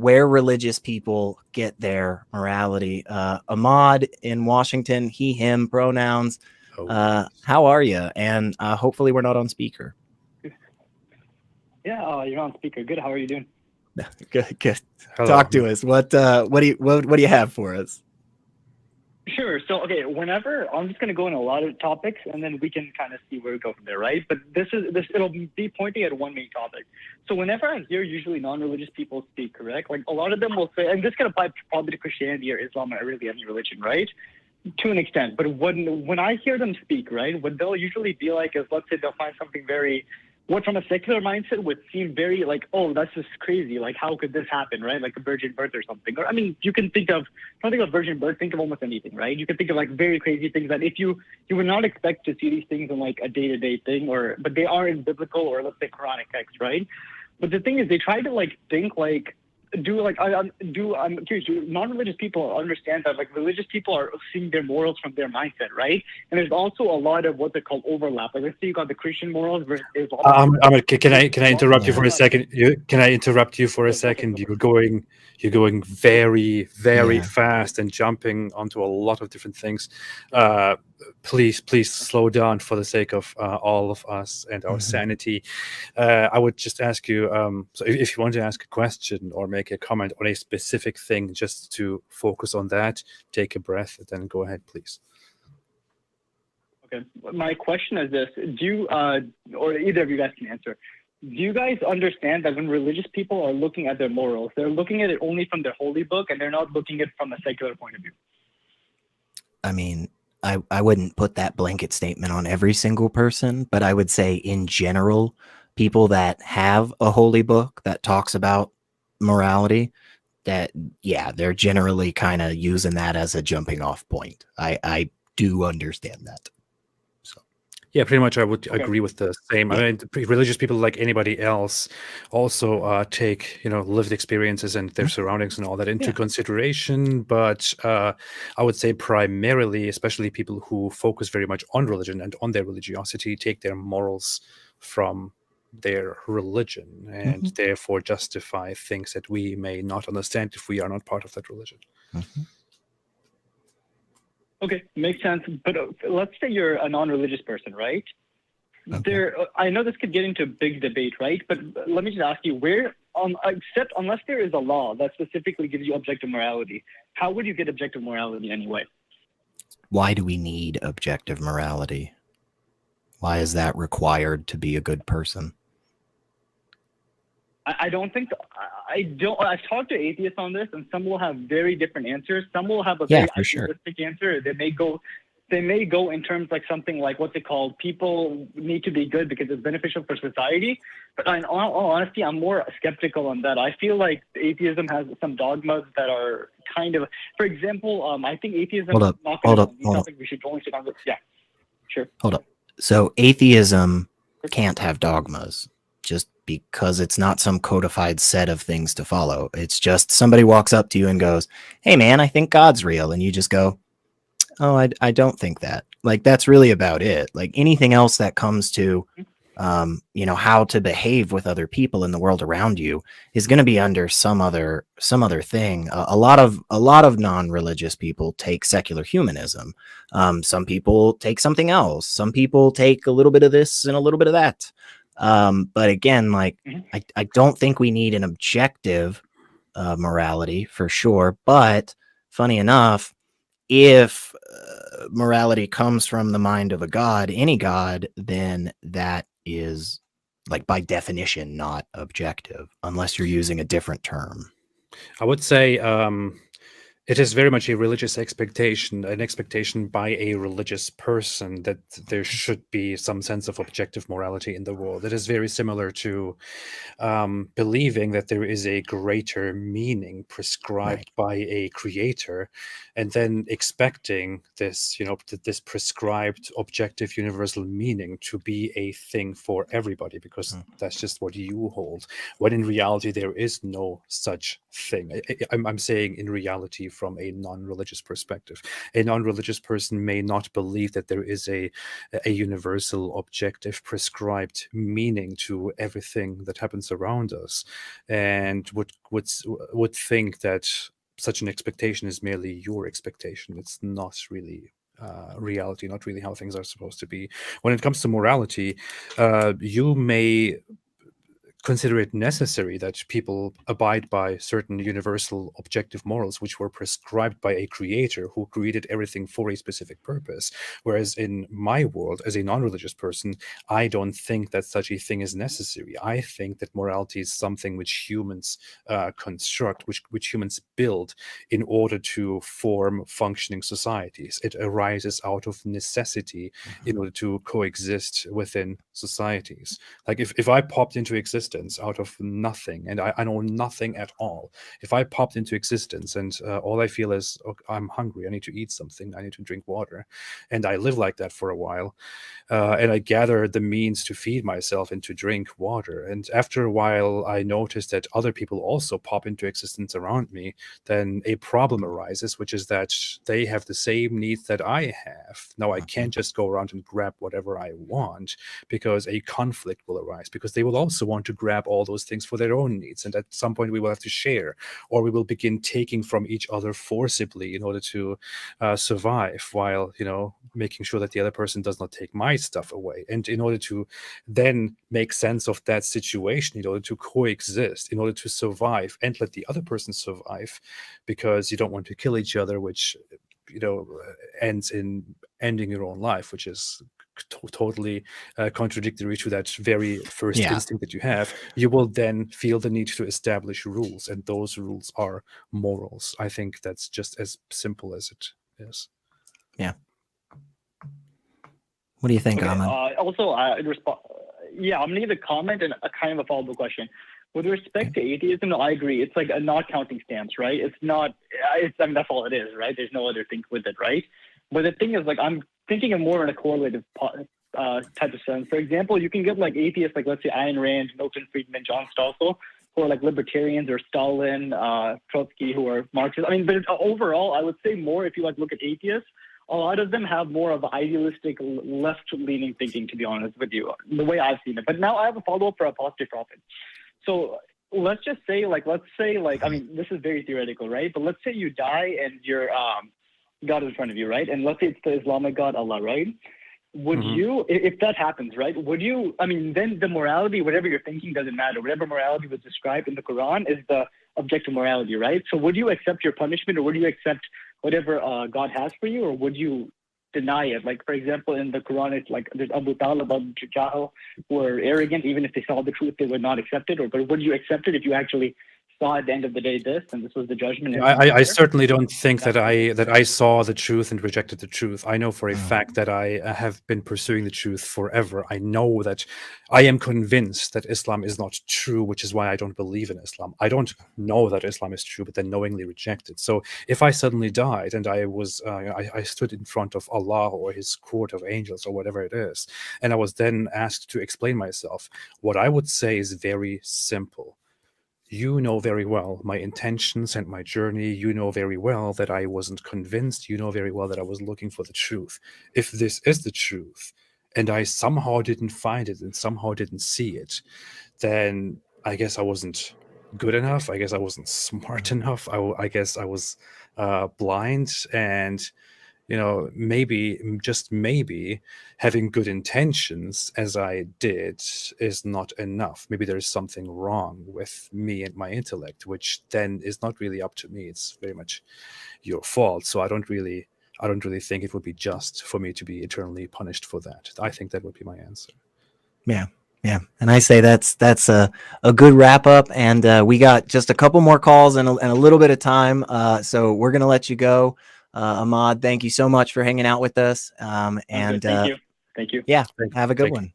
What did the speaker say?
where religious people get their morality. Ahmad in Washington, he, him pronouns. How are you? And hopefully we're not on speaker. Yeah, you're on speaker. Good. How are you doing? Good. Hello. Talk to us. What do you have for us? Sure. So, okay, whenever I'm just going to go in a lot of topics, and then we can kind of see where we go from there, right? But it'll be pointing at one main topic. So, whenever I hear usually non-religious people speak, correct? Like a lot of them will say, and this can apply probably to Christianity or Islam or really any religion, right? To an extent. But when I hear them speak, right, what they'll usually be like is, let's say they'll find something very, what from a secular mindset would seem very like, oh, that's just crazy. Like, how could this happen, right? Like a virgin birth or something. Or, I mean, you can think of, don't think of virgin birth, think of almost anything, right? You can think of like very crazy things that if you would not expect to see these things in like a day-to-day thing, but they are in biblical or let's say Quranic text, right? But the thing is, they try to like think like, I'm curious, do non-religious people understand that like religious people are seeing their morals from their mindset, right? And there's also a lot of what they call overlap. Like let's say you got the Christian morals versus Islam. Can I interrupt you for a second? Can I interrupt you for a second? You're going very, very fast and jumping onto a lot of different things. Please slow down for the sake of all of us and our sanity. I would just ask you, so if you want to ask a question or make a comment on a specific thing, just to focus on that, take a breath, and then go ahead, please. Okay. My question is this: do you, or either of you guys can answer, do you guys understand that when religious people are looking at their morals, they're looking at it only from their holy book and they're not looking at it from a secular point of view? I mean, I wouldn't put that blanket statement on every single person, but I would say in general, people that have a holy book that talks about morality, that, yeah, they're generally kind of using that as a jumping off point. I do understand that. Yeah, pretty much I would agree with the same. I mean, religious people, like anybody else, also take, lived experiences and their surroundings and all that into consideration. But I would say primarily, especially people who focus very much on religion and on their religiosity, take their morals from their religion and therefore justify things that we may not understand if we are not part of that religion. Okay, makes sense. But let's say you're a non-religious person, right? I know this could get into a big debate, right? But let me just ask you, unless there is a law that specifically gives you objective morality, how would you get objective morality anyway? Why do we need objective morality? Why is that required to be a good person? I don't think I've talked to atheists on this, and some will have very different answers. Some will have a very idealistic answer. They may go in terms like something like what they call people need to be good because it's beneficial for society. But in all honesty, I'm more skeptical on that. I feel like atheism has some dogmas that are kind of, for example, I think atheism is not going to be something we should only sit on. Yeah, sure. Hold up. So atheism can't have dogmas just because it's not some codified set of things to follow. It's just somebody walks up to you and goes, "Hey man, I think God's real." And you just go, "Oh, I don't think that." Like, that's really about it. Like anything else that comes to, how to behave with other people in the world around you is going to be under some other thing. A lot of non-religious people take secular humanism. Some people take something else. Some people take a little bit of this and a little bit of that. But again, like, I don't think we need an objective morality for sure. But funny enough, if morality comes from the mind of a god, any god, then that is, like, by definition, not objective, unless you're using a different term. I would say it is very much a religious expectation, an expectation by a religious person that there should be some sense of objective morality in the world. It is very similar to believing that there is a greater meaning prescribed by a creator, and then expecting this, this prescribed objective universal meaning to be a thing for everybody, because that's just what you hold. When in reality, there is no such thing. I'm saying in reality from a non-religious perspective. A non-religious person may not believe that there is a universal, objective, prescribed meaning to everything that happens around us, and would think that such an expectation is merely your expectation. It's not really reality, not really how things are supposed to be. When it comes to morality, you may consider it necessary that people abide by certain universal objective morals which were prescribed by a creator who created everything for a specific purpose. Whereas in my world, as a non-religious person, I don't think that such a thing is necessary. I think that morality is something which humans construct, which humans build in order to form functioning societies. It arises out of necessity in order to coexist within societies. Like if I popped into existence out of nothing and I know nothing at all, if I popped into existence and all I feel is, okay, I'm hungry, I need to eat something, I need to drink water, and I live like that for a while, and I gather the means to feed myself and to drink water, and after a while I notice that other people also pop into existence around me, then a problem arises, which is that they have the same needs that I have. Now I can't just go around and grab whatever I want, because a conflict will arise, because they will also want to grab all those things for their own needs, and at some point we will have to share, or we will begin taking from each other forcibly in order to survive, while making sure that the other person does not take my stuff away. And in order to then make sense of that situation, in order to coexist, in order to survive and let the other person survive, because you don't want to kill each other, which ends in ending your own life, which is totally contradictory to that very first instinct that you have, you will then feel the need to establish rules, and those rules are morals. I think that's just as simple as it is. Yeah. What do you think, Ahmad? Also, I'm going to give a comment and a kind of a follow-up question. With respect to atheism, I agree. It's like a not counting stance, right? It's not, that's all it is, right? There's no other thing with it, right? But the thing is, like, I'm thinking of more in a correlative type of sense. For example, you can get like atheists, like let's say Ayn Rand, Milton Friedman, John Stossel, who are like libertarians, or Stalin, Trotsky, who are Marxists. I mean, but overall, I would say more, if you like look at atheists, a lot of them have more of idealistic, left-leaning thinking, to be honest with you, the way I've seen it. But now I have a follow-up for Apostate Prophet. So let's just say, I mean, this is very theoretical, right? But let's say you die and your God is in front of you, right? And let's say it's the Islamic God, Allah, right? Would you, if that happens, right? Would you, I mean, then the morality, whatever you're thinking doesn't matter. Whatever morality was described in the Quran is the objective morality, right? So would you accept your punishment, or would you accept whatever God has for you, or would you deny it? Like, for example, in the Quran, it's like there's Abu Talib, Abu Jahl, who are arrogant. Even if they saw the truth, they would not accept it. But would you accept it if you actually saw at the end of the day this, and this was the judgment? I certainly don't think that I saw the truth and rejected the truth. I know for a fact that I have been pursuing the truth forever. I know that I am convinced that Islam is not true, which is why I don't believe in Islam. I don't know that Islam is true, but then knowingly reject it. So if I suddenly died and I was I stood in front of Allah or his court of angels or whatever it is, and I was then asked to explain myself, what I would say is very simple. You know very well my intentions and my journey. You know very well that I wasn't convinced. You know very well that I was looking for the truth. If this is the truth, and I somehow didn't find it and somehow didn't see it, then I guess I wasn't good enough. I guess I wasn't smart enough. I guess I was blind, and maybe, just maybe, having good intentions as I did is not enough. Maybe there's something wrong with me and my intellect, which then is not really up to me. It's very much your fault. So I don't really think it would be just for me to be eternally punished for that. I think that would be my answer. Yeah. And I say that's a good wrap up. And we got just a couple more calls and a little bit of time. So we're going to let you go. Ahmad, thank you so much for hanging out with us. Thank you. Yeah, have a good one.